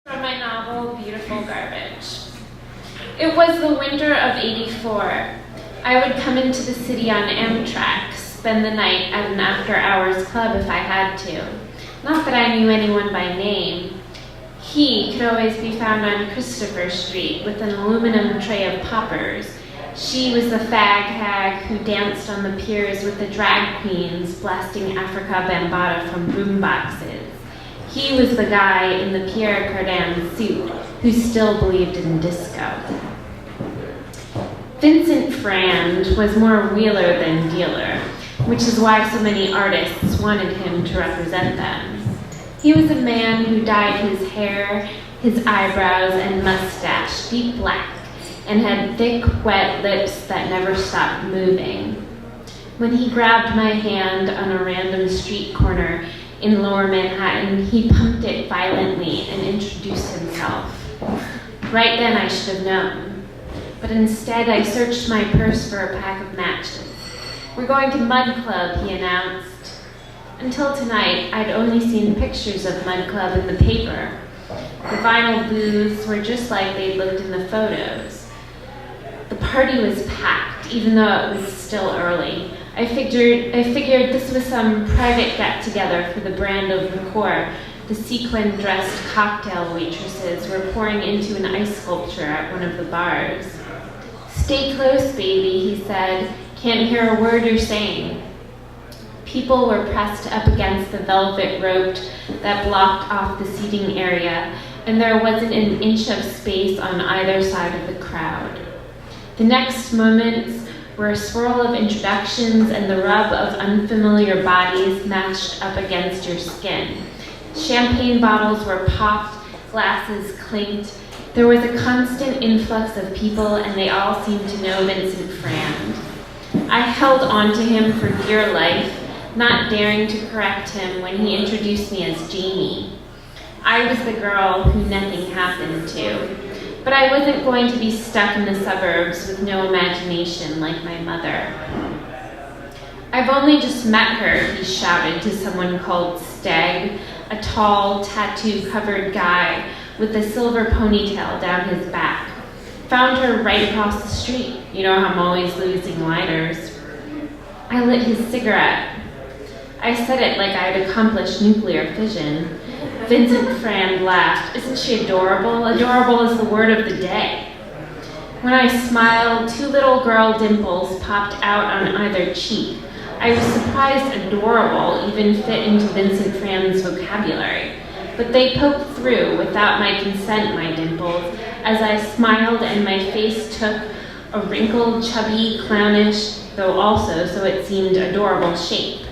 From my novel, Beautiful Garbage. It was the winter of '84. I would come into the city on Amtrak, spend the night at an after-hours club if I had to. Not that I knew anyone by name. He could always be found on Christopher Street with an aluminum tray of poppers. She was the fag hag who danced on the piers with the drag queens blasting Africa Bambaataa from boomboxes. He was the guy in the Pierre Cardin suit who still believed in disco. Vincent Frand was more wheeler than dealer, which is why so many artists wanted him to represent them. He was a man who dyed his hair, his eyebrows, and mustache deep black, and had thick, wet lips that never stopped moving. When he grabbed my hand on a random street corner in Lower Manhattan, he pumped it violently and introduced himself. Right then I should have known, but instead I searched my purse for a pack of matches. "We're going to Mud Club," he announced. Until tonight, I'd only seen pictures of Mud Club in the paper. The vinyl booths were just like they'd looked in the photos. The party was packed, even though it was still early. I figured this was some private get-together for the brand of liqueur the sequin-dressed cocktail waitresses were pouring into an ice sculpture at one of the bars. "Stay close, baby," he said. "Can't hear a word you're saying." People were pressed up against the velvet rope that blocked off the seating area, and there wasn't an inch of space on either side of the crowd. The next moments were a swirl of introductions and the rub of unfamiliar bodies matched up against your skin. Champagne bottles were popped, glasses clinked. There was a constant influx of people, and they all seemed to know Vincent Frand. I held on to him for dear life, not daring to correct him when he introduced me as Jamie. I was the girl who nothing happened to. But I wasn't going to be stuck in the suburbs with no imagination like my mother. "I've only just met her," he shouted to someone called Steg, a tall, tattoo-covered guy with a silver ponytail down his back. "Found her right across the street. You know how I'm always losing lighters." I lit his cigarette. I said it like I'd accomplished nuclear fission. Vincent Frand laughed. "Isn't she adorable? Adorable is the word of the day." When I smiled, two little girl dimples popped out on either cheek. I was surprised adorable even fit into Vincent Frand's vocabulary. But they poked through without my consent, my dimples, as I smiled and my face took a wrinkled, chubby, clownish, though also, so it seemed, adorable shape.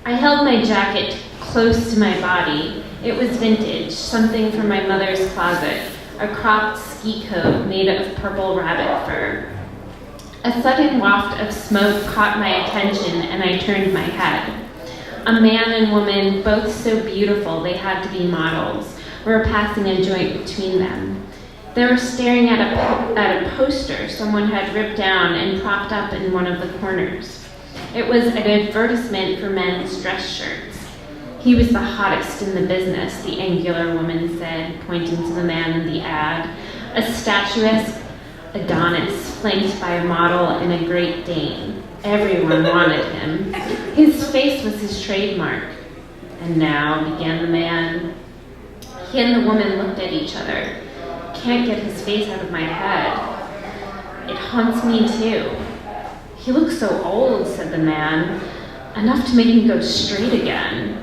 I held my jacket close to my body. It was vintage, something from my mother's closet, a cropped ski coat made of purple rabbit fur. A sudden waft of smoke caught my attention, and I turned my head. A man and woman, both so beautiful they had to be models, were passing a joint between them. They were staring at a poster someone had ripped down and propped up in one of the corners. It was an advertisement for men's dress shirts. "He was the hottest in the business," the angular woman said, pointing to the man in the ad. A statuesque Adonis, flanked by a model and a Great Dane. Everyone wanted him. His face was his trademark. "And now," began the man. He and the woman looked at each other. "Can't get his face out of my head. It haunts me too." "He looks so old," said the man. "Enough to make me go straight again."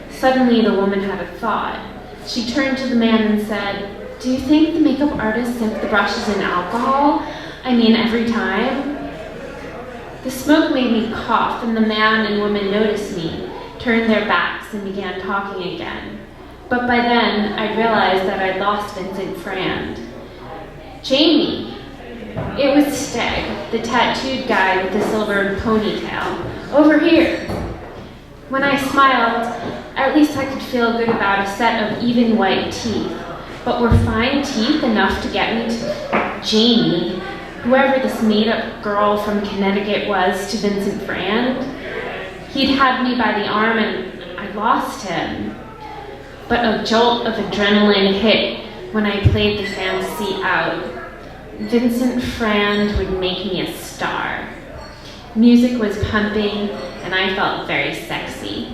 Suddenly the woman had a thought. She turned to the man and said, "Do you think the makeup artist dipped the brushes in alcohol? I mean, every time?" The smoke made me cough, and the man and woman noticed me, turned their backs, and began talking again. But by then, I realized that I'd lost Vincent Frand. "Jamie!" It was Steg, the tattooed guy with the silver ponytail. "Over here!" When I smiled, at least I could feel good about a set of even white teeth. But were fine teeth enough to get me to Jamie, whoever this made-up girl from Connecticut was, to Vincent Frand? He'd had me by the arm and I lost him. but a jolt of adrenaline hit when I played the fantasy out. Vincent Frand would make me a star. Music was pumping, and I felt very sexy.